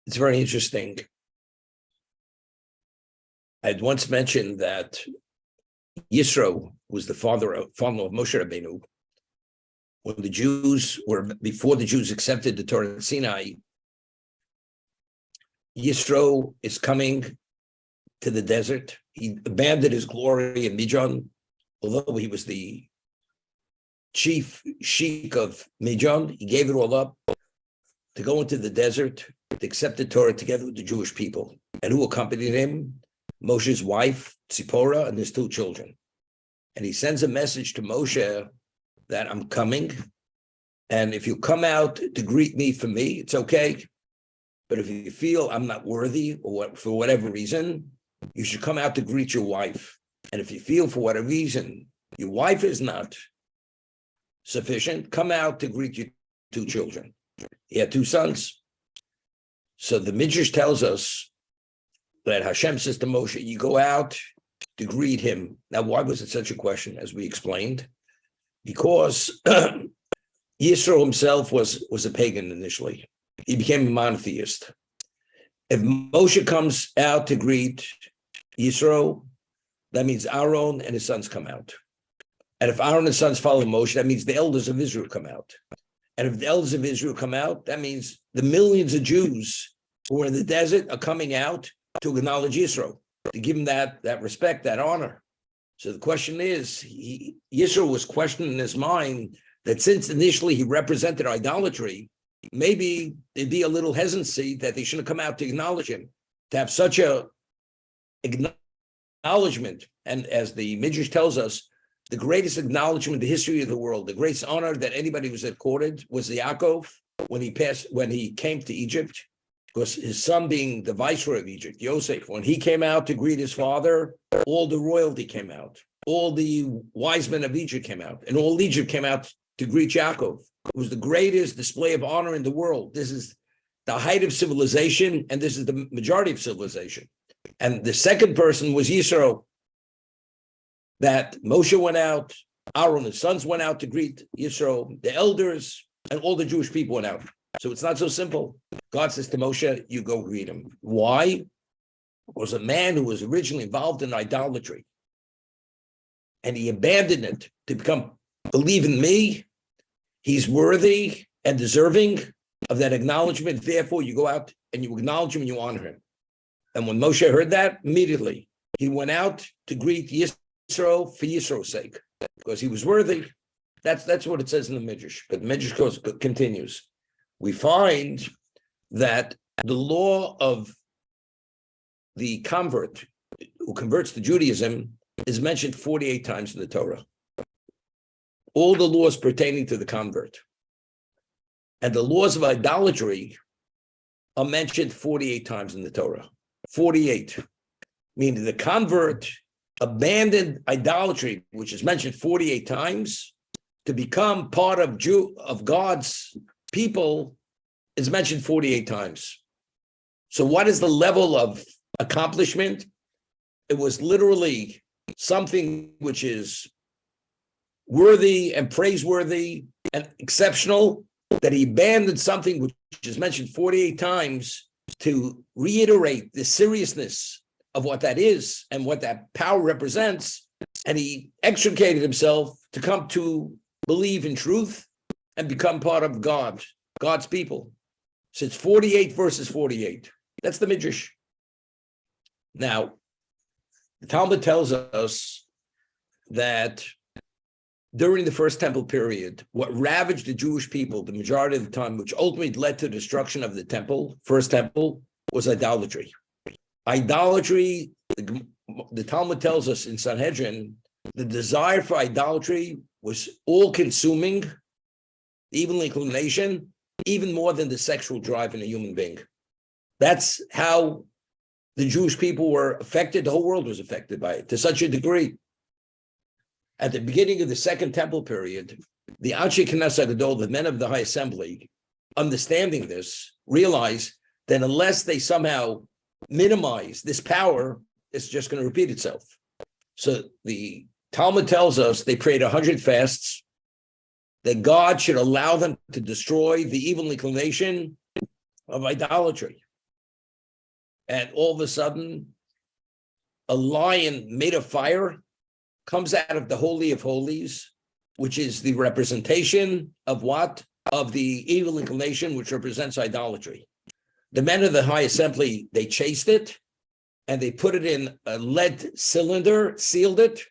It's very interesting. I had once mentioned that Yisro was the father of Moshe Rabbeinu. Before the Jews accepted the Torah at Sinai, Yisro is coming to the desert. He abandoned his glory in Midian, although he was the chief sheik of Midian. He gave it all up to go into the desert to accept the Torah together with the Jewish people. And who accompanied him? Moshe's wife, Tzipporah, and his two children. And he sends a message to Moshe that I'm coming. And if you come out to greet me for me, it's okay. But if you feel I'm not worthy or for whatever reason, you should come out to greet your wife. And if you feel for whatever reason your wife is not sufficient, come out to greet your two children. He had two sons. So the Minchas tells us that Hashem says to Moshe, you go out to greet him. Now, why was it such a question, as we explained? Because Yisro himself was a pagan initially. He became a monotheist. If Moshe comes out to greet Yisro, that means Aaron and his sons come out. And if Aaron and his sons follow Moshe, that means the elders of Israel come out. And if the elders of Israel come out, that means the millions of Jews who are in the desert are coming out to acknowledge Yisro, to give him that respect, that honor. So the question is, Yisro was questioning in his mind that since initially he represented idolatry, maybe there'd be a little hesitancy that they shouldn't come out to acknowledge him, to have such a acknowledgement. And as the Midrash tells us, the greatest acknowledgement in the history of the world, the greatest honor that anybody was accorded was the Yaakov when he came to Egypt, because his son being the viceroy of Egypt, Yosef, when he came out to greet his father, all the royalty came out, all the wise men of Egypt came out, and all Egypt came out to greet Yaakov. It was the greatest display of honor in the world. This is the height of civilization, and this is the majority of civilization. And the second person was Yisro, that Moshe went out, Aaron, his sons went out to greet Yisro, the elders, and all the Jewish people went out. So it's not so simple. God says to Moshe, you go greet him. Why? Because a man who was originally involved in idolatry, and he abandoned it to believe in me, he's worthy and deserving of that acknowledgement. Therefore, you go out and you acknowledge him and you honor him. And when Moshe heard that, immediately he went out to greet Yisro for Yisro's sake, because he was worthy. That's what it says in the Midrash. But the Midrash continues. We find that the law of the convert who converts to Judaism is mentioned 48 times in the Torah. All the laws pertaining to the convert. And the laws of idolatry are mentioned 48 times in the Torah. 48. Meaning the convert abandoned idolatry, which is mentioned 48 times, to become part of God's people, is mentioned 48 times. So what is the level of accomplishment? It was literally something which is worthy and praiseworthy and exceptional, that he abandoned something which is mentioned 48 times to reiterate the seriousness of what that is and what that power represents. And he extricated himself to come to believe in truth and become part of God's people. So it's 48 verses 48. That's the Midrash. Now, the Talmud tells us that during the First Temple period, what ravaged the Jewish people the majority of the time, which ultimately led to the destruction of the temple, First Temple, was idolatry. Idolatry, the Talmud tells us in Sanhedrin, the desire for idolatry was all-consuming, the evil inclination, even more than the sexual drive in a human being. That's how the Jewish people were affected. The whole world was affected by it to such a degree. At the beginning of the Second Temple period, the Anshe Knesset Gadol, the men of the High Assembly, understanding this, realized that unless they somehow minimize this power, it's just going to repeat itself. So the Talmud tells us they prayed 100 fasts, that God should allow them to destroy the evil inclination of idolatry. and all of a sudden, a lion made of fire comes out of the Holy of Holies, which is the representation of what? Of the evil inclination, which represents idolatry. The men of the High Assembly, they chased it, and they put it in a lead cylinder, sealed it,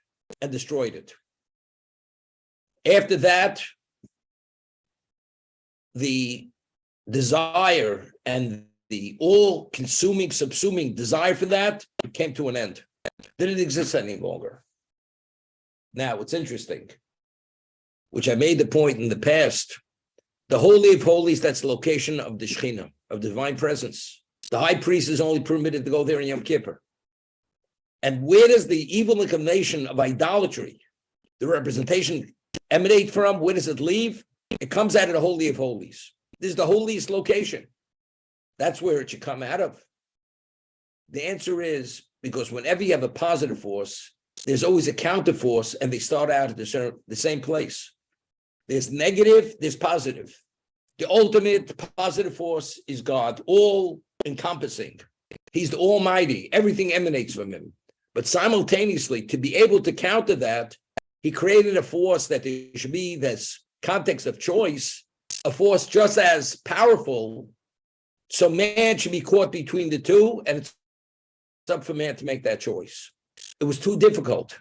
and destroyed it. After that, the desire and the all-consuming, subsuming desire for that came to an end. Didn't exist any longer. Now, what's interesting, which I made the point in the past, the Holy of Holies, that's the location of the Shekhinah, of divine presence. The high priest is only permitted to go there in Yom Kippur. And where does the evil inclination of idolatry, the representation, emanate from? Where does it leave? It comes out of the Holy of Holies. This is the holiest location. That's where it should come out of. The answer is because whenever you have a positive force, there's always a counter force, and they start out at the same place. There's negative, there's positive. The ultimate positive force is God, all encompassing. He's the Almighty. Everything emanates from him. But simultaneously, to be able to counter that, he created a force that there should be this context of choice, a force just as powerful. So man should be caught between the two, and it's up for man to make that choice. It was too difficult.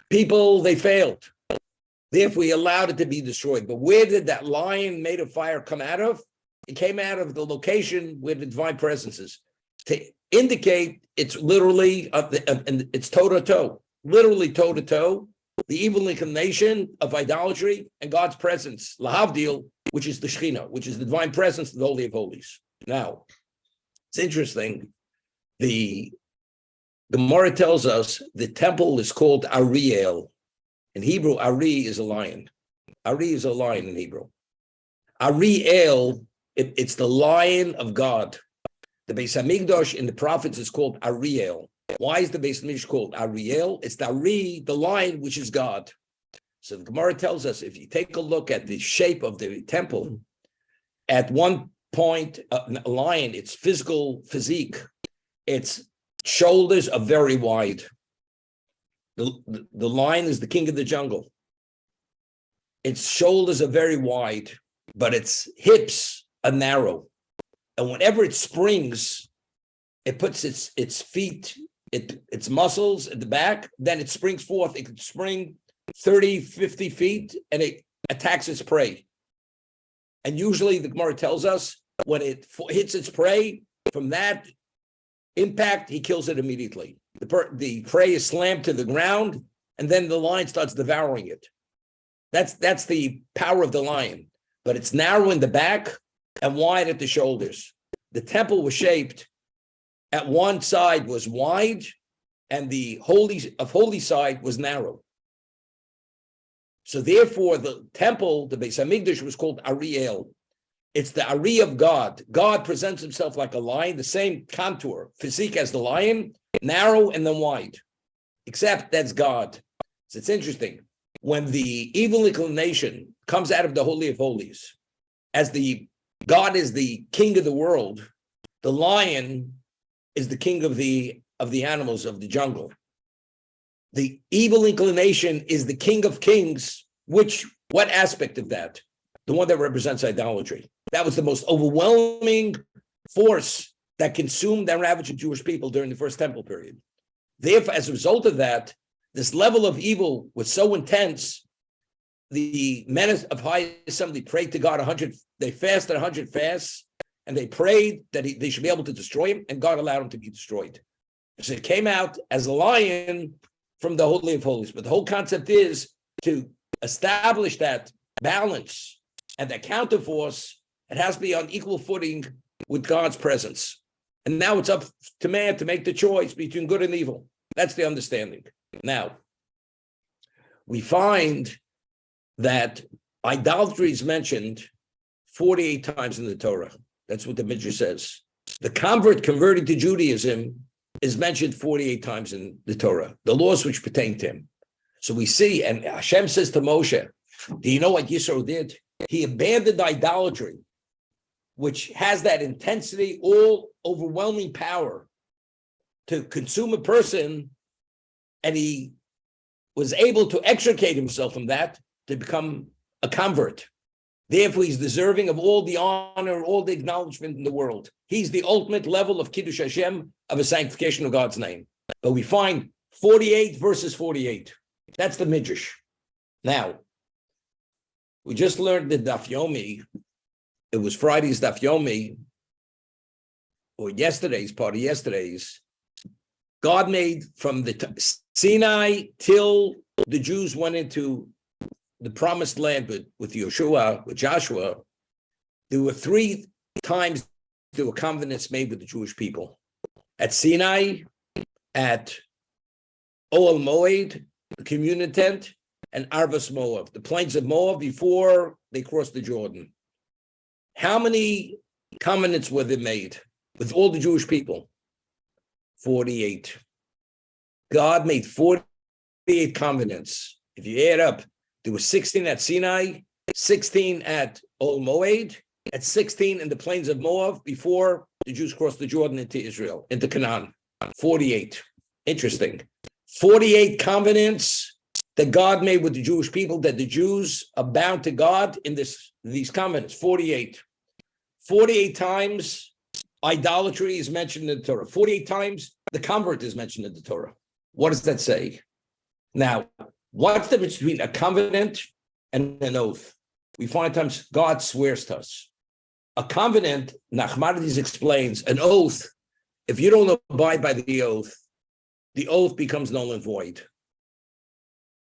People, they failed. Therefore, we allowed it to be destroyed. But where did that lion made of fire come out of? It came out of the location where the divine presence is. To indicate it's literally, and it's toe-to-toe, literally toe-to-toe, the evil inclination of idolatry and God's presence, lahavdil, which is the Shekhinah, which is the divine presence of the Holy of Holies. Now, it's interesting. The Gemara tells us the temple is called Ariel. In Hebrew, Ari is a lion. Ari is a lion in Hebrew. Ariel, it's the lion of God. The Beis Hamikdash in the prophets is called Ariel. Why is the Beis Hamikdash called Ariel? It's the Ari, the lion, which is God. So the Gemara tells us, if you take a look at the shape of the temple, at one point, a lion, its physique, its shoulders are very wide. The lion is the king of the jungle. Its shoulders are very wide, but its hips are narrow. And whenever it springs, it puts its feet, its muscles at the back, then it springs forth. It can spring 30, 50 feet, and it attacks its prey. And usually the Gemara tells us when it hits its prey, from that impact, he kills it immediately. The prey is slammed to the ground, and then the lion starts devouring it. That's the power of the lion. But it's narrow in the back and wide at the shoulders. The temple was shaped at one side was wide, and the holy side was narrow. So therefore, the temple, the Beis Hamikdash, was called Ariel. It's the Ari of God. God presents himself like a lion, the same contour, physique as the lion, narrow and then wide. Except that's God. So it's interesting. When the evil inclination comes out of the Holy of Holies, as the God is the king of the world, the lion is the king of the animals of the jungle. The evil inclination is the king of kings. What aspect of that? The one that represents idolatry. That was the most overwhelming force that consumed and ravaged the Jewish people during the first temple period. Therefore, as a result of that, this level of evil was so intense, the men of High Assembly prayed to God 100, they fasted 100 fasts, and they prayed that they should be able to destroy him, and God allowed him to be destroyed. So it came out as a lion from the Holy of Holies. But the whole concept is to establish that balance and that counterforce. It has to be on equal footing with God's presence. And now it's up to man to make the choice between good and evil. That's the understanding. Now, we find that idolatry is mentioned 48 times in the Torah. That's what the Minchas says. The convert converted to Judaism is mentioned 48 times in the Torah, the laws which pertain to him. So we see, and Hashem says to Moshe, do you know what Yisro did? He abandoned idolatry, which has that intensity, all overwhelming power. to consume a person, and he was able to extricate himself from that to become a convert. Therefore, he's deserving of all the honor, all the acknowledgement in the world. He's the ultimate level of Kiddush Hashem, of a sanctification of God's name. But we find 48 verses 48. That's the Midrash. Now, we just learned the Daf Yomi. It was Friday's Daf Yomi, or yesterday's, part of yesterday's. God made from the Sinai till the Jews went into the promised land with Yeshua, with Joshua. There were 3 times there were covenants made with the Jewish people. At Sinai, at Ohel Moed, the communion tent, and Arvas Moab, the plains of Moab, before they crossed the Jordan. How many covenants were there made with all the Jewish people? 48. God made 48 covenants. If you add up, there were 16 at Sinai, 16 at Ohel Moed, and 16 in the plains of Moab before the Jews crossed the Jordan into Israel, into Canaan. 48. Interesting. 48 covenants that God made with the Jewish people, that the Jews are bound to God in these covenants. 48. 48 times idolatry is mentioned in the Torah. 48 times the convert is mentioned in the Torah. What does that say? Now, what's the difference between a covenant and an oath? We find times God swears to us. A covenant, Nachmanides explains, an oath, if you don't abide by the oath becomes null and void.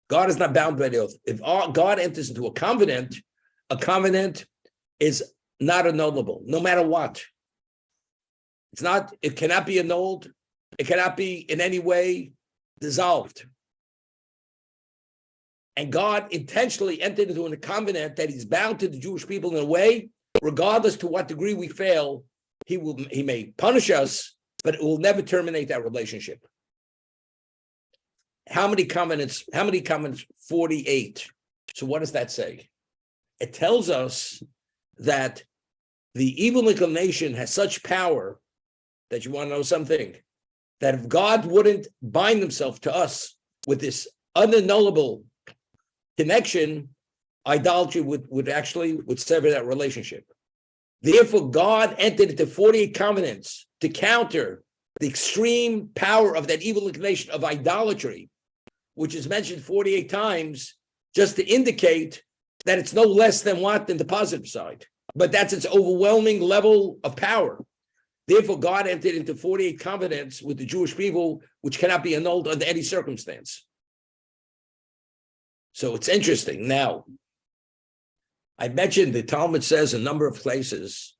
God is not bound by the oath. If God enters into a covenant is not annullable, no matter what. It cannot be annulled. It cannot be in any way dissolved. And God intentionally entered into a covenant that he's bound to the Jewish people in a way, regardless to what degree we fail, he may punish us, but it will never terminate that relationship. How many covenants? 48. So what does that say? It tells us that the evil inclination has such power that you want to know something, that if God wouldn't bind himself to us with this unannullable connection, idolatry would sever that relationship. Therefore, God entered into 48 covenants to counter the extreme power of that evil inclination of idolatry, which is mentioned 48 times, just to indicate that it's no less than the positive side. But that's its overwhelming level of power. Therefore, God entered into 48 covenants with the Jewish people, which cannot be annulled under any circumstance. So it's interesting. Now, I mentioned the Talmud says a number of places,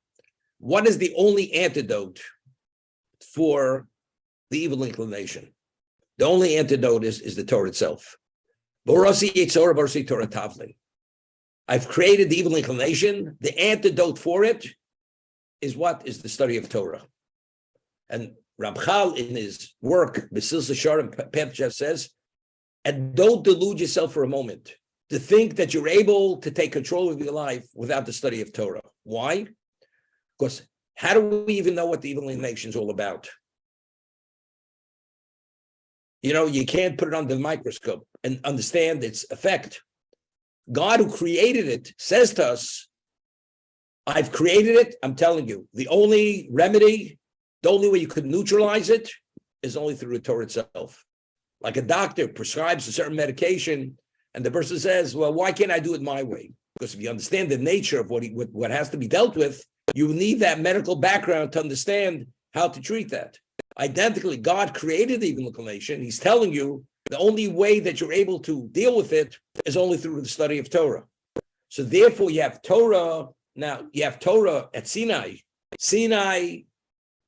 what is the only antidote for the evil inclination? The only antidote is the Torah itself. I've created the evil inclination. The antidote for it is what? Is the study of Torah. And Ramchal in his work, Mesillas Yesharim Penchas says, and don't delude yourself for a moment to think that you're able to take control of your life without the study of Torah. Why? Because how do we even know what the evil inclination is all about? You can't put it under the microscope and understand its effect. God, who created it, says to us, I've created it. I'm telling you, the only remedy, the only way you could neutralize it is only through the Torah itself. Like a doctor prescribes a certain medication, and the person says, well, why can't I do it my way? Because if you understand the nature of what has to be dealt with, you need that medical background to understand how to treat that. Identically, God created the evil inclination. He's telling you the only way that you're able to deal with it is only through the study of Torah. So therefore, you have Torah. Now, you have Torah at Sinai. Sinai,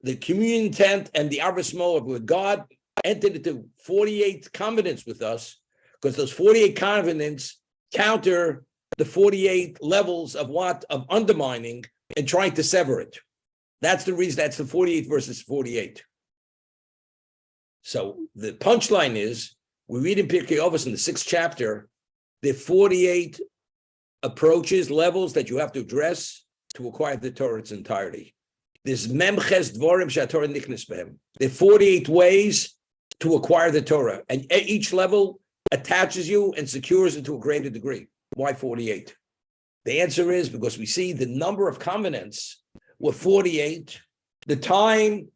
the communion tent, and the Arvas Moab, where God entered into 48 covenants with us, because those 48 covenants counter the 48 levels of undermining and trying to sever it. That's the reason. That's the 48 versus 48. So the punchline is, we read in Pirkei Avos in the 6th chapter, the 48 approaches, levels that you have to address to acquire the Torah its entirety. There's memches dvorim she'atorah nichnas behem. There are 48 ways to acquire the Torah, and each level attaches you and secures it to a greater degree. Why 48? The answer is because we see the number of covenants were 48. The time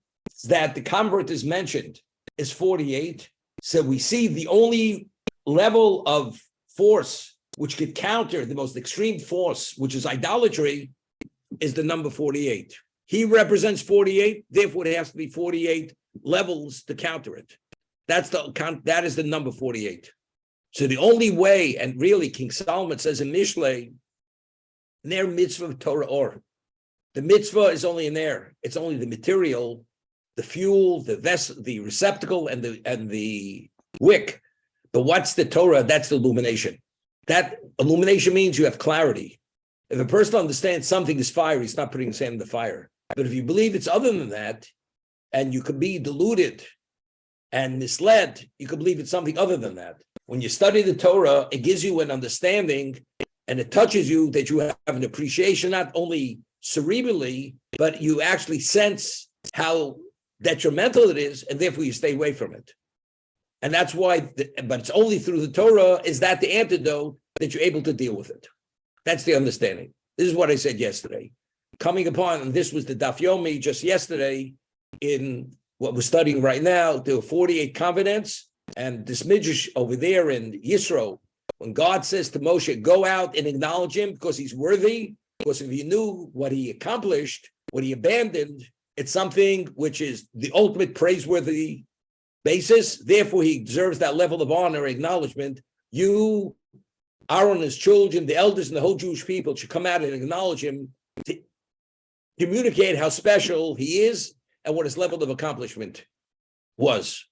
that the convert is mentioned is 48. So we see the only level of force which could counter the most extreme force, which is idolatry, is the number 48. He represents 48, therefore there has to be 48 levels to counter it. That is the number 48. So the only way, and really King Solomon says in Mishlei, Ner mitzvah Torah or. The mitzvah is only in there. It's only the material, the fuel, the vessel, the receptacle, and the wick. But what's the Torah? That's the illumination. That illumination means you have clarity. If a person understands something is fire, he's not putting his hand in the fire. But if you believe it's other than that, and you could be deluded and misled, you could believe it's something other than that. When you study the Torah, it gives you an understanding and it touches you that you have an appreciation, not only cerebrally, but you actually sense how detrimental it is, and therefore you stay away from it. And that's why, but it's only through the Torah is that the antidote that you're able to deal with it. That's the understanding. This is what I said yesterday. Coming upon, and this was the Daf Yomi just yesterday in what we're studying right now, there were 48 covenants, and this Midrash over there in Yisro, when God says to Moshe, go out and acknowledge him because he's worthy, because if you knew what he accomplished, what he abandoned, it's something which is the ultimate praiseworthy basis. Therefore, he deserves that level of honor and acknowledgement. You, Aaron, his children, the elders, and the whole Jewish people should come out and acknowledge him to communicate how special he is and what his level of accomplishment was.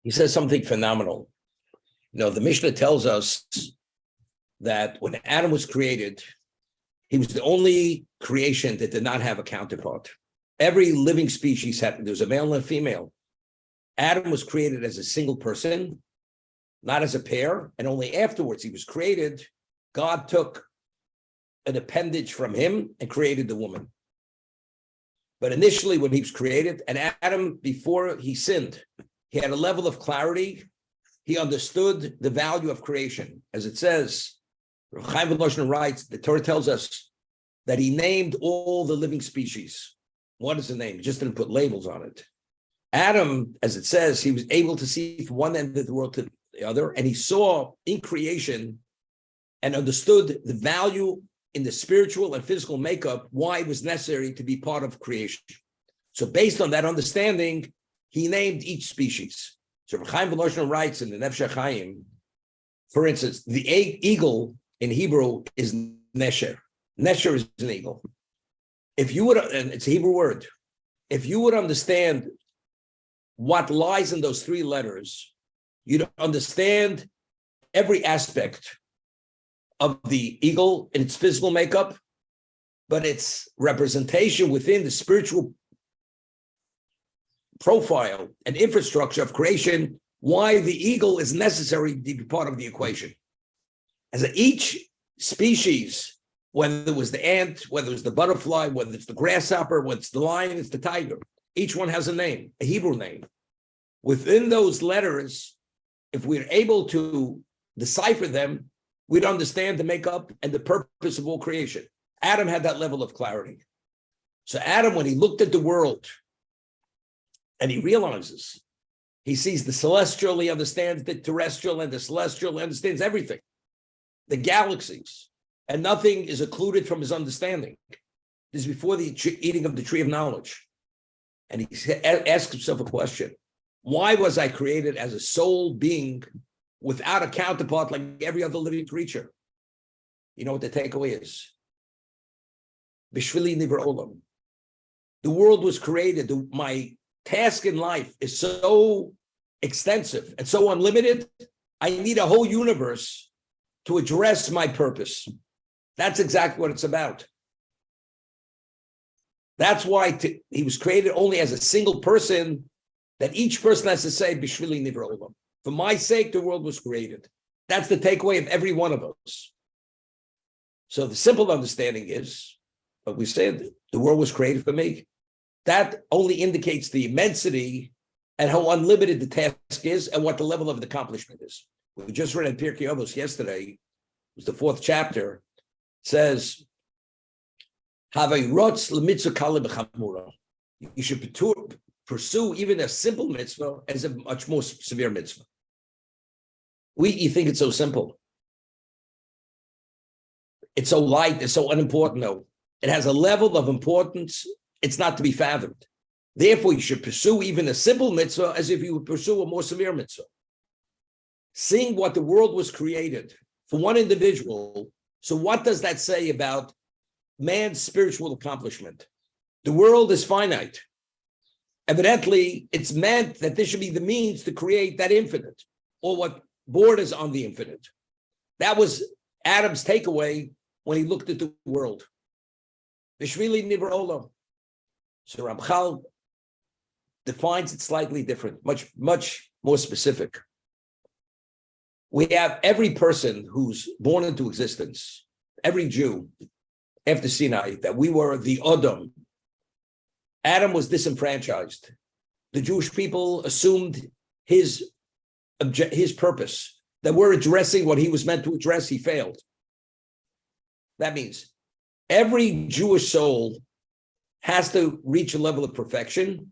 He says something phenomenal. You know, the Mishnah tells us that when Adam was created, he was the only creation that did not have a counterpart. Every living species had, there was a male and a female. Adam was created as a single person, not as a pair, and only afterwards he was created, God took an appendage from him and created the woman. But initially when he was created, and Adam, before he sinned, he had a level of clarity. He understood the value of creation. As it says, Rav Chaim Volozhin writes, the Torah tells us that he named all the living species. What is the name? He just didn't put labels on it. Adam, as it says, he was able to see from one end of the world to the other, and he saw in creation and understood the value in the spiritual and physical makeup, why it was necessary to be part of creation. So based on that understanding, he named each species. So Rav Chaim Volozhin writes in the Nefesh HaChaim, for instance, the eagle in Hebrew is Nesher. Nesher is an eagle. If you would, and it's a Hebrew word, if you would understand what lies in those three letters, you'd understand every aspect of the eagle in its physical makeup, but its representation within the spiritual profile and infrastructure of creation, why the eagle is necessary to be part of the equation. As each species, whether it was the ant, whether it's the butterfly, whether it's the grasshopper, whether it's the lion, it's the tiger, each one has a name, a Hebrew name. Within those letters, if we're able to decipher them, we'd understand the makeup and the purpose of all creation. Adam had that level of clarity. So Adam, when he looked at the world, and he realizes, he sees the celestial, he understands the terrestrial, and the celestial, he understands everything, the galaxies, and nothing is occluded from his understanding. This is before the eating of the tree of knowledge. And he asks himself a question. Why was I created as a soul being without a counterpart like every other living creature? You know what the takeaway is? Bishvili nivra olam. The world was created. My task in life is so extensive and so unlimited. I need a whole universe to address my purpose. That's exactly what it's about. That's why he was created only as a single person, that each person has to say, Bishvili nivra olam. For my sake, the world was created. That's the takeaway of every one of us. So the simple understanding is, what we said, the world was created for me. That only indicates the immensity and how unlimited the task is and what the level of the accomplishment is. We just read in Pirkei Avos yesterday, it was the 4th chapter, says, you should pursue even a simple mitzvah as a much more severe mitzvah. You think it's so simple. It's so light, it's so unimportant, though. It has a level of importance, it's not to be fathomed. Therefore, you should pursue even a simple mitzvah as if you would pursue a more severe mitzvah. Seeing what the world was created for one individual, so what does that say about man's spiritual accomplishment? The world is finite. Evidently, it's meant that this should be the means to create that infinite, or what borders on the infinite. That was Adam's takeaway when he looked at the world. Bishvili nivra olam. So Ramchal defines it slightly different, much more specific. We have every person who's born into existence, every Jew, after Sinai, that we were the Adam. Adam was disenfranchised. The Jewish people assumed his purpose, that we're addressing what he was meant to address, he failed. That means every Jewish soul has to reach a level of perfection,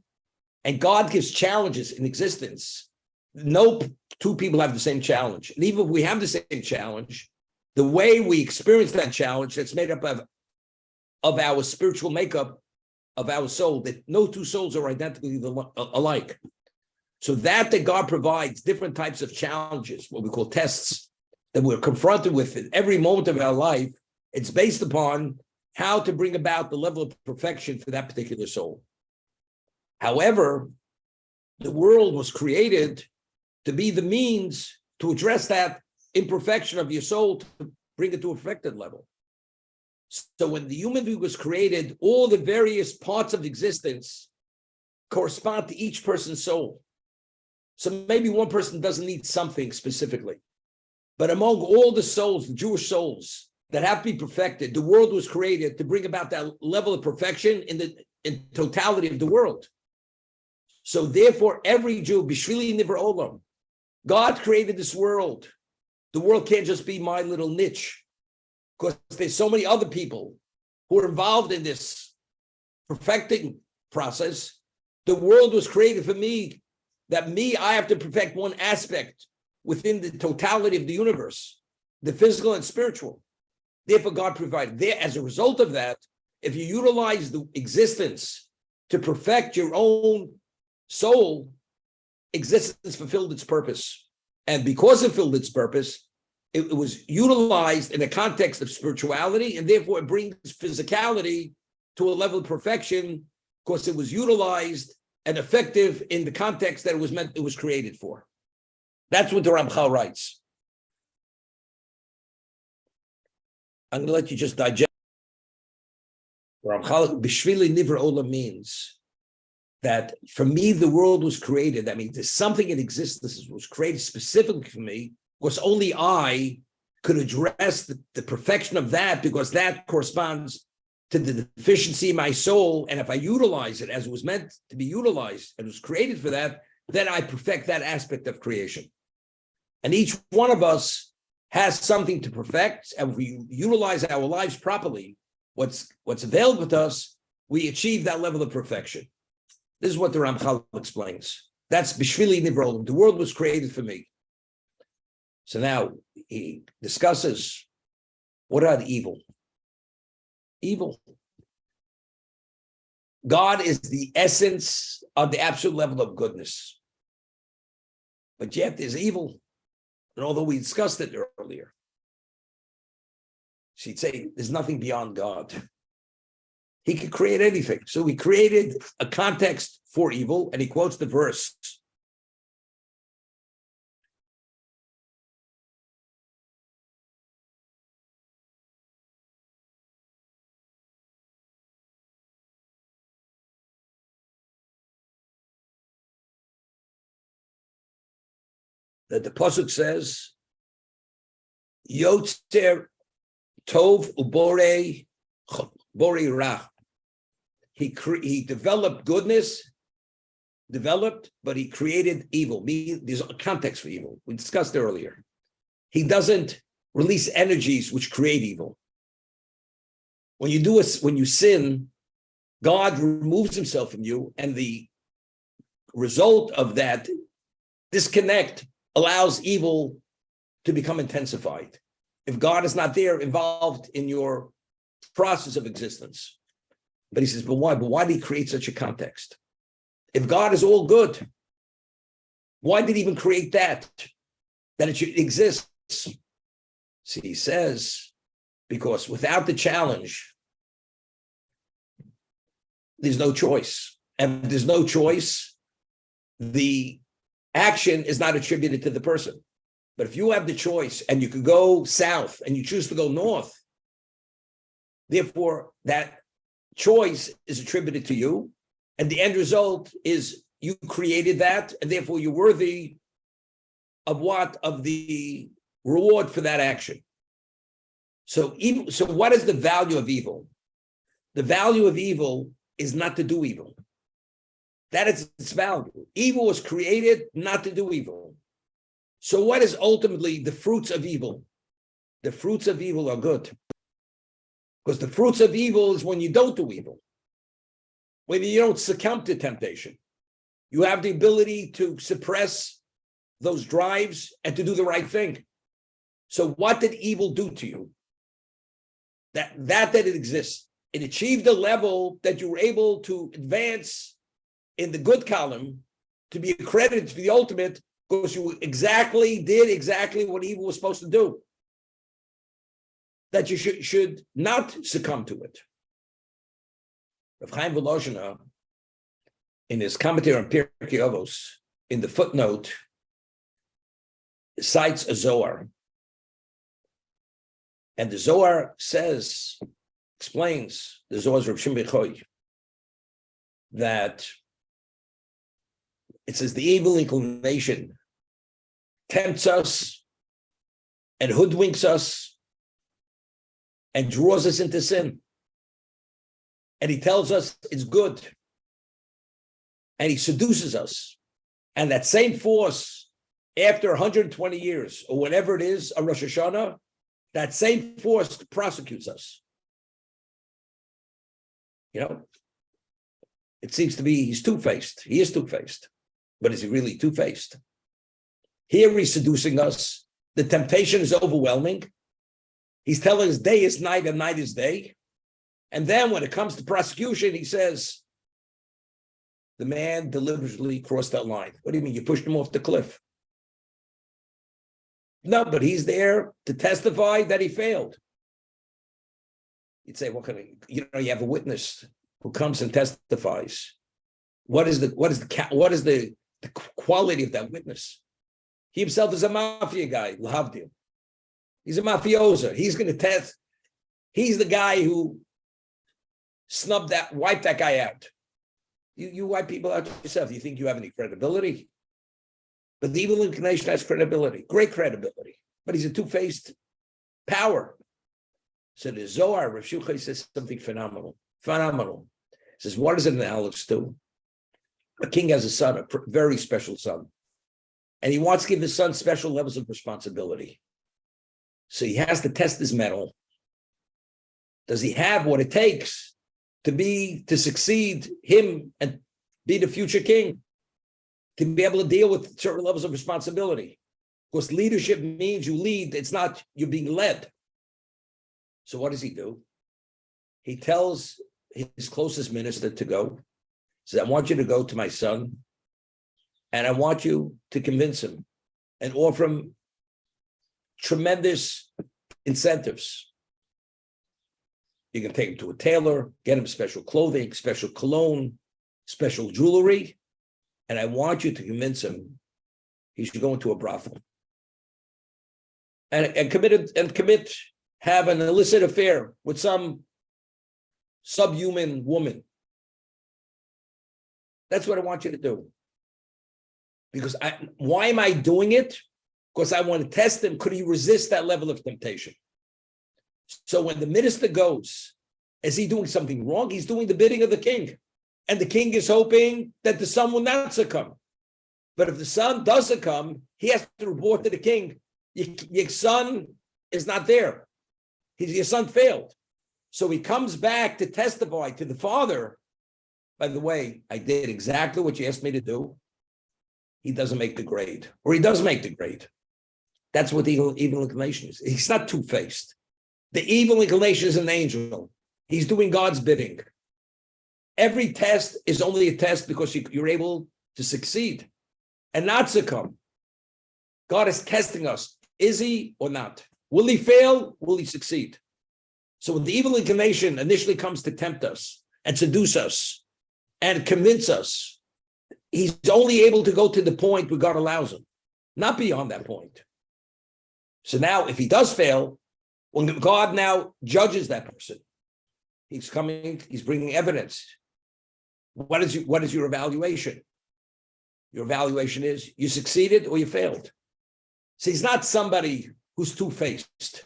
and God gives challenges in existence. No two people have the same challenge. And even if we have the same challenge, the way we experience that challenge, that's made up of our spiritual makeup of our soul, that no two souls are identically alike. So that God provides different types of challenges, what we call tests, that we're confronted with in every moment of our life, it's based upon how to bring about the level of perfection for that particular soul. However, the world was created to be the means to address that imperfection of your soul, to bring it to a perfected level. So when the human being was created, all the various parts of existence correspond to each person's soul. So maybe one person doesn't need something specifically, but among all the souls, the Jewish souls that have to be perfected, the world was created to bring about that level of perfection in totality of the world. So therefore, every Jew, Bishvili Nivra Olam, God created this world. The world can't just be my little niche, because there's so many other people who are involved in this perfecting process. The world was created for me, I have to perfect one aspect within the totality of the universe, the physical and spiritual. Therefore, God provided. As a result of that, if you utilize the existence to perfect your own soul, existence fulfilled its purpose. And because it fulfilled its purpose, it was utilized in the context of spirituality, and therefore it brings physicality to a level of perfection because it was utilized and effective in the context that it was created for. That's what the Ramchal writes. I'm going to let you just digest. Ramchal, Bishvili Nivra Olam means that for me, the world was created. That means there's something in existence that was created specifically for me, because only I could address the perfection of that, because that corresponds to the deficiency in my soul. And if I utilize it as it was meant to be utilized and was created for that, then I perfect that aspect of creation. And each one of us has something to perfect, and if we utilize our lives properly, what's available to us, we achieve that level of perfection. This is what the Ramchal explains. That's Bishvili Nivra Olam. The world was created for me. So now he discusses, what are the evil? Evil. God is the essence of the absolute level of goodness. But yet there's evil. And although we discussed it earlier, she'd say there's nothing beyond God. He could create anything. So he created a context for evil, and he quotes the verse. That the pasuk says, Yotzer Tov ubore bore ra. He developed goodness, but he created evil. There's a context for evil. We discussed earlier. He doesn't release energies which create evil. When you sin, God removes himself from you, and the result of that disconnect allows evil to become intensified. If God is not there involved in your process of existence. But he says, but why? But why did he create such a context? If God is all good, why did he even create that it should exist? See, he says, because without the challenge, there's no choice. And if there's no choice, the action is not attributed to the person. But if you have the choice and you could go south and you choose to go north, therefore that choice is attributed to you. And the end result is you created that, and therefore you're worthy of what? Of the reward for that action. So what is the value of evil? The value of evil is not to do evil. That is its value. Evil was created not to do evil. So what is ultimately the fruits of evil? The fruits of evil are good. Because the fruits of evil is when you don't do evil. When you don't succumb to temptation. You have the ability to suppress those drives and to do the right thing. So what did evil do to you? That it exists. It achieved a level that you were able to advance in the good column to be accredited to the ultimate, because you did exactly what evil was supposed to do. That you should not succumb to it. Rav Chaim Volozhiner, in his commentary on Pirkei Avos, in the footnote, cites a Zohar. And the Zohar explains, the Zohar's Rav Shimon Bechoy, that it says the evil inclination tempts us and hoodwinks us and draws us into sin. And he tells us it's good. And he seduces us. And that same force, after 120 years, or whatever it is, a Rosh Hashanah, that same force prosecutes us. It seems to be he's two-faced. He is two-faced. But is he really two-faced? Here he's seducing us. The temptation is overwhelming. He's telling us day is night and night is day. And then when it comes to prosecution, he says, the man deliberately crossed that line. What do you mean? You pushed him off the cliff? No, but he's there to testify that he failed. You'd say, what kind of, you have a witness who comes and testifies. What is the quality of that witness? He himself is a mafia guy, Lahavdil. He's a mafioso. He's going to test. He's the guy who wiped that guy out. You wipe people out yourself. You think you have any credibility? But the evil inclination has credibility, great credibility. But he's a two-faced power. So the Zohar, Rav Shuchai says something phenomenal. Phenomenal. He says, what is it analogous to? A king has a son, a very special son. And he wants to give his son special levels of responsibility. So he has to test his mettle. Does he have what it takes to succeed him and be the future king? To be able to deal with certain levels of responsibility. Because leadership means you lead, it's not you're being led. So what does he do? He tells his closest minister to go. He says, I want you to go to my son, and I want you to convince him and offer him tremendous incentives. You can take him to a tailor, get him special clothing, special cologne, special jewelry, and I want you to convince him he should go into a brothel and have an illicit affair with some subhuman woman. That's what I want you to do. Because why am I doing it? Because I want to test him. Could he resist that level of temptation? So when the minister goes, is he doing something wrong? He's doing the bidding of the king. And the king is hoping that the son will not succumb. But if the son does succumb, he has to report to the king, your son is not there. Your son failed. So he comes back to testify to the father. By the way, I did exactly what you asked me to do. He doesn't make the grade, or he does make the grade. That's what the evil inclination is. He's not two-faced. The evil inclination is an angel. He's doing God's bidding. Every test is only a test because you're able to succeed and not succumb. God is testing us. Is he or not? Will he fail? Will he succeed? So when the evil inclination initially comes to tempt us and seduce us and convince us, he's only able to go to the point where God allows him, not beyond that point. So now if he does fail, when God now judges that person, he's bringing evidence. What is your evaluation? Your evaluation is you succeeded or you failed. So he's not somebody who's two-faced.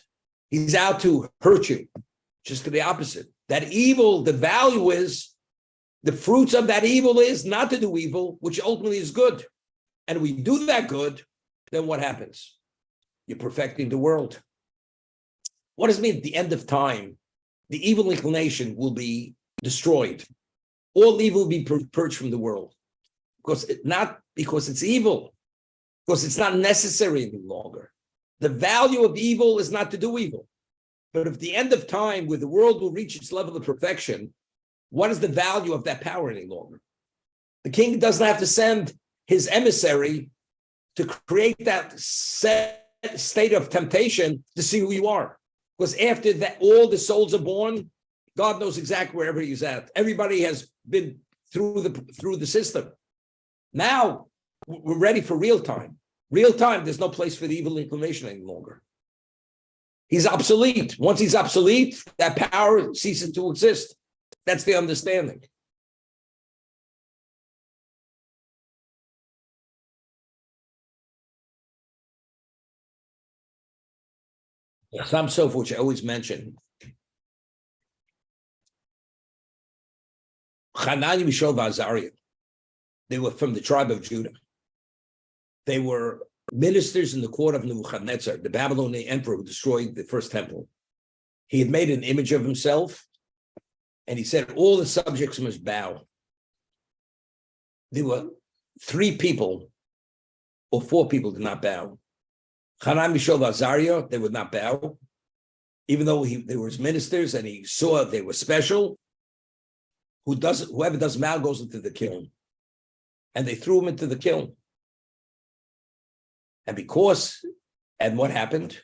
He's out to hurt you, just to the opposite. That evil, the value is, the fruits of that evil is not to do evil, which ultimately is good. And we do that good, then what happens? You're perfecting the world. What does it mean at the end of time? The evil inclination will be destroyed. All evil will be purged from the world. Not because it's evil, because it's not necessary any longer. The value of evil is not to do evil. But at the end of time, where the world will reach its level of perfection, what is the value of that power any longer? The king doesn't have to send his emissary to create that state of temptation to see who you are. Because after that, all the souls are born, God knows exactly wherever he's at. Everybody has been through the system. Now we're ready for real time. Real time, there's no place for the evil inclination any longer. He's obsolete. Once he's obsolete, that power ceases to exist. That's the understanding. Some Sof, which I always mention. Hanani, Mishael, Azariah. They were from the tribe of Judah. They were ministers in the court of Nebuchadnezzar, the Babylonian emperor who destroyed the first temple. He had made an image of himself, and he said all the subjects must bow. There were 3 people, or 4 people did not bow. Hanan, Mishael, Azariah, they would not bow, even though they were his ministers and he saw they were special. Whoever doesn't bow goes into the kiln. And they threw him into the kiln. And what happened?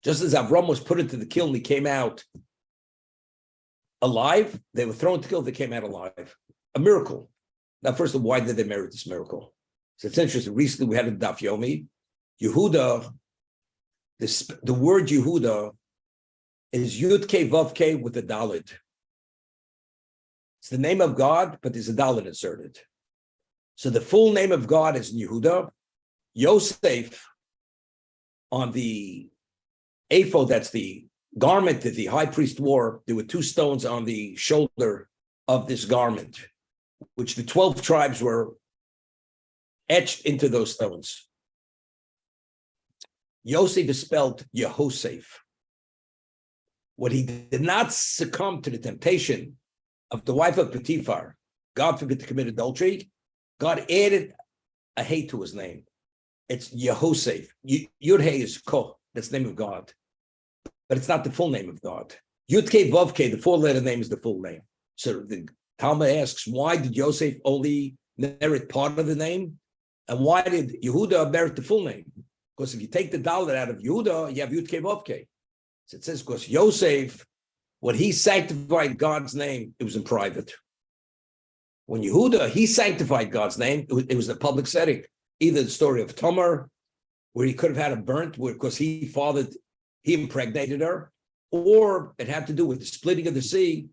Just as Avram was put into the kiln, he came out alive. They were thrown into the kiln, they came out alive. A miracle. Now, first of all, why did they merit this miracle? So it's interesting. Recently, we had a Daf Yomi. Yehuda, the word Yehuda is Yud K Vav K with a Dalet. It's the name of God, but there's a Dalet inserted. So the full name of God is Yehuda. Yosef, on the ephod, that's the garment that the high priest wore, there were 2 stones on the shoulder of this garment, which the 12 tribes were etched into those stones. Yosef is spelled Yehosef. When he did not succumb to the temptation of the wife of Potiphar, God forbid, to commit adultery, God added a hey to his name. It's Yehosef. Yud-Hey is Ko. That's the name of God. But it's not the full name of God. Yud-K, Vav-K, the 4-letter name is the full name. So the Talmud asks, why did Yosef only merit part of the name? And why did Yehuda merit the full name? Because if you take the Dalet out of Yehuda, you have Yud-K, Vav-K. So it says, because Yosef, when he sanctified God's name, it was in private. When Yehuda, he sanctified God's name, it was a public setting. Either the story of Tamar, where he could have had her burnt because he impregnated her, or it had to do with the splitting of the sea.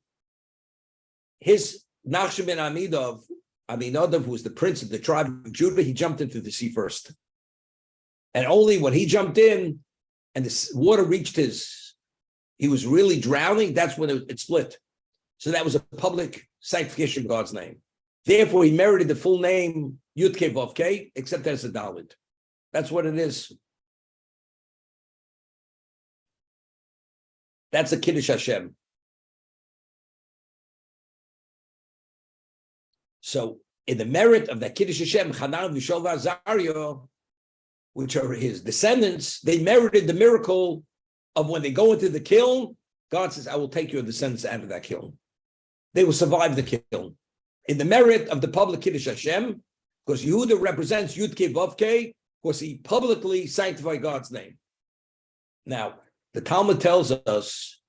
His Nachshon ben Aminadav, who was the prince of the tribe of Judah, he jumped into the sea first. And only when he jumped in and the water reached he was really drowning, that's when it split. So that was a public sanctification of God's name. Therefore, he merited the full name Yud Kei Vav Kei, except as a Dalit. That's what it is. That's a Kiddush Hashem. So, in the merit of that Kiddush Hashem, Hanan, Vishol, Azariah, which are his descendants, they merited the miracle of when they go into the kiln, God says, I will take your descendants out of that kiln. They will survive the kiln. In the merit of the public Kiddush Hashem, because Yehuda represents Yud Kei Vav Kei, because he publicly sanctified God's name. Now, the Talmud tells us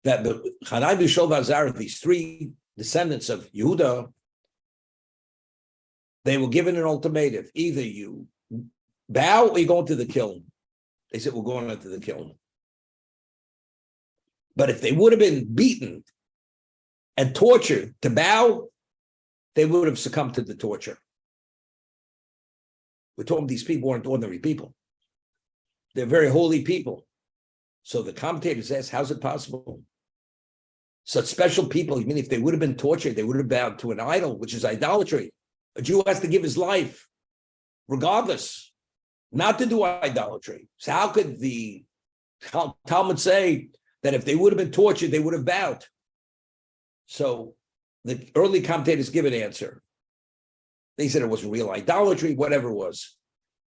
that the Chanai, Vishol, Vazar, these three descendants of Yehuda, they were given an ultimatum. Either you bow or you go into the kiln. They said, we're going into the kiln. But if they would have been beaten and tortured to bow, they would have succumbed to the torture. We're talking these people weren't ordinary people. They're very holy people. So the commentators ask, how's it possible? Such special people, even if they would have been tortured, they would have bowed to an idol, which is idolatry. A Jew has to give his life, regardless, not to do idolatry. So how could the Talmud say that if they would have been tortured, they would have bowed? So the early commentators give an answer. They said it wasn't real idolatry, whatever it was.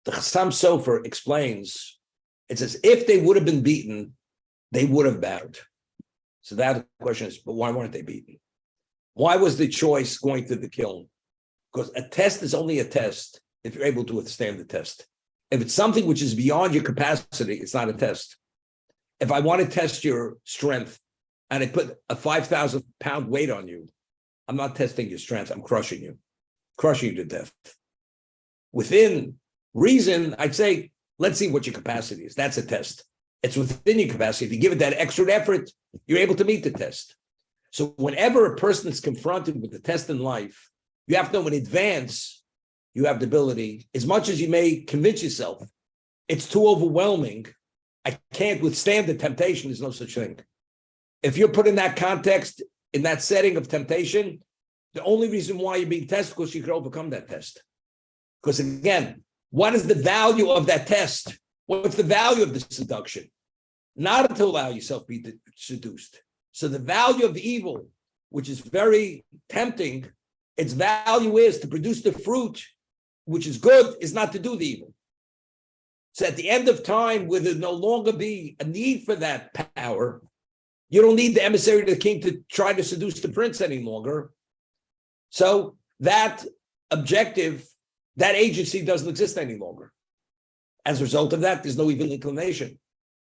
The Chassam Sofer explains, it says, if they would have been beaten, they would have bowed. So that question is, but why weren't they beaten? Why was the choice going to the kiln? Because a test is only a test if you're able to withstand the test. If it's something which is beyond your capacity, it's not a test. If I want to test your strength and I put a 5,000 pound weight on you, I'm not testing your strength, I'm crushing you to death. Within reason, I'd say, let's see what your capacity is. That's a test. It's within your capacity. If you give it that extra effort, you're able to meet the test. So whenever a person is confronted with the test in life, you have to know in advance, you have the ability, as much as you may convince yourself, it's too overwhelming, I can't withstand the temptation, there's no such thing. If you're put in that context, in that setting of temptation, the only reason why you're being tested is because you can overcome that test. Because again, what is the value of that test? What's the value of the seduction? Not to allow yourself to be seduced. So the value of the evil, which is very tempting, its value is to produce the fruit, which is good, is not to do the evil. So at the end of time, where there no longer be a need for that power, you don't need the emissary of the king to try to seduce the prince any longer. So that objective, that agency doesn't exist any longer. As a result of that, there's no evil inclination.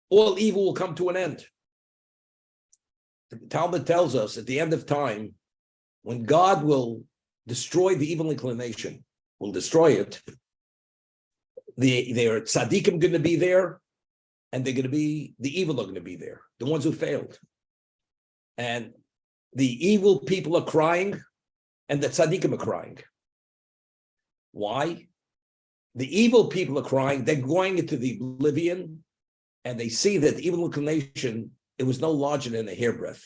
All evil will come to an end. The Talmud tells us at the end of time, when God will destroy the evil inclination, will destroy it, their tzaddikim going to be there, and they're going to be, the evil are going to be there, the ones who failed. And the evil people are crying, and the tzaddikim are crying. Why? The evil people are crying, they're going into the oblivion, and they see that the evil inclination, it was no larger than a hairbreadth.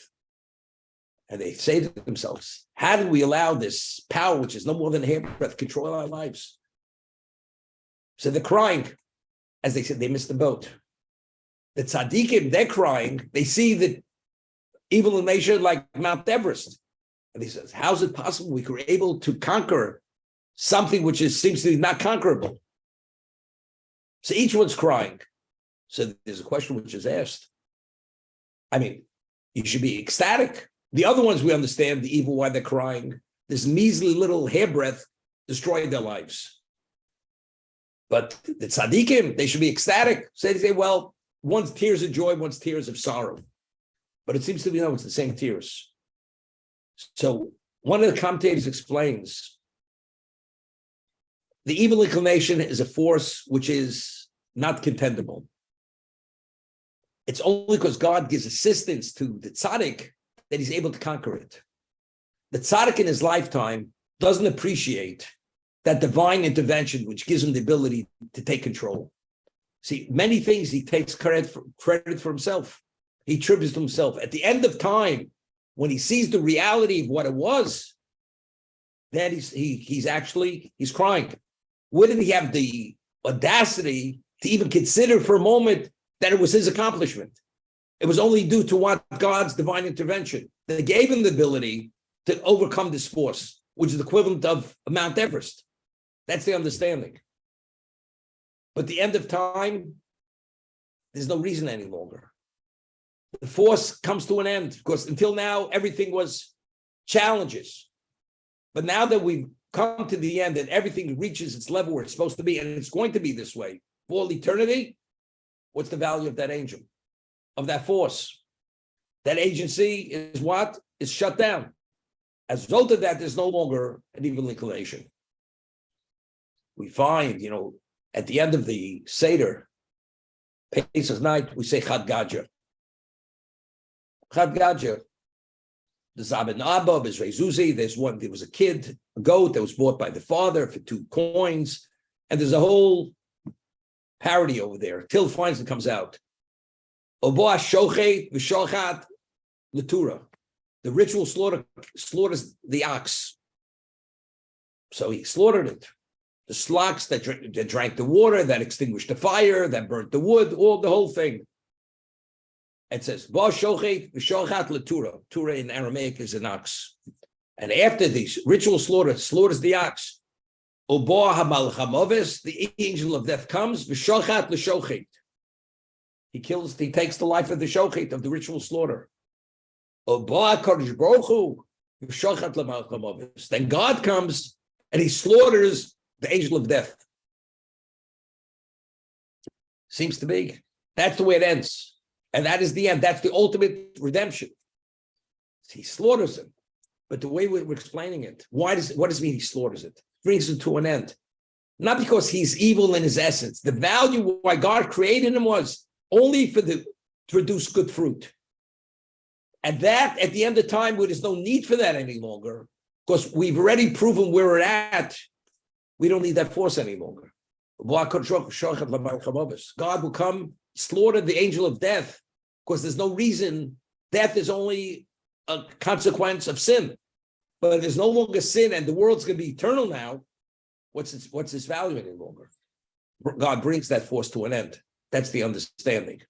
And they say to themselves, how did we allow this power, which is no more than a hairbreadth, control our lives? So they're crying. As they said, they missed the boat. The tzaddikim, they're crying. They see the evil inclination like Mount Everest. And he says, how is it possible we were able to conquer something which seems to be not conquerable? So each one's crying. So there's a question which is asked. I mean, you should be ecstatic. The other ones, we understand the evil, why they're crying. This measly little hairbreadth destroyed their lives. But the tzaddikim, they should be ecstatic. So they say, well, one's tears of joy, one's tears of sorrow. But it seems to be, no, it's the same tears. So one of the commentators explains, the evil inclination is a force which is not contendable. It's only because God gives assistance to the tzaddik that he's able to conquer it. The tzaddik in his lifetime doesn't appreciate that divine intervention which gives him the ability to take control. See, many things he takes credit for himself. He attributes to himself. At the end of time, when he sees the reality of what it was, then he's crying. Where did he have the audacity to even consider for a moment that it was his accomplishment? It was only due to what God's divine intervention that gave him the ability to overcome this force, which is the equivalent of Mount Everest. That's the understanding. But the end of time, there's no reason any longer. The force comes to an end because until now, everything was challenges. But now that we've come to the end and everything reaches its level where it's supposed to be, and it's going to be this way for all eternity, what's the value of that angel, of that force? That agency is what? Is shut down. As a result of that, there's no longer an evil inclination. We find, at the end of the Seder, Pesach night, we say Chad Gadya. Chad Gadya. The Zabin Abba, Bezrei Zuzi, there was a kid, a goat that was bought by the father for 2 coins. And there's a whole parody over there till finally comes out. Oboa Shochet V'Shochat Latura. The ritual slaughters the ox. So he slaughtered it. The slocks that drank the water, that extinguished the fire, that burnt the wood, the whole thing. It says, Shochat Latura. Tura in Aramaic is an ox. And after this ritual slaughters the ox. Oboa Hamalchamovis, the angel of death comes, V'Shochat L'Shochet. He takes the life of the Shochet, of the ritual slaughter. Oboa Kodesh Baruch Hu, V'Shochat L'Malchamovis. Then God comes and he slaughters the angel of death. Seems to be. That's the way it ends. And that is the end. That's the ultimate redemption. He slaughters him. But the way we're explaining it, what does it mean he slaughters it? Brings it to an end. Not because he's evil in his essence. The value why God created him was only to produce good fruit. And that, at the end of time, where there's no need for that any longer, because we've already proven where we're at, we don't need that force any longer. God will come, slaughter the angel of death, because there's no reason. Death is only a consequence of sin. But there's no longer sin, and the world's going to be eternal now. What's its value any longer? God brings that force to an end. That's the understanding.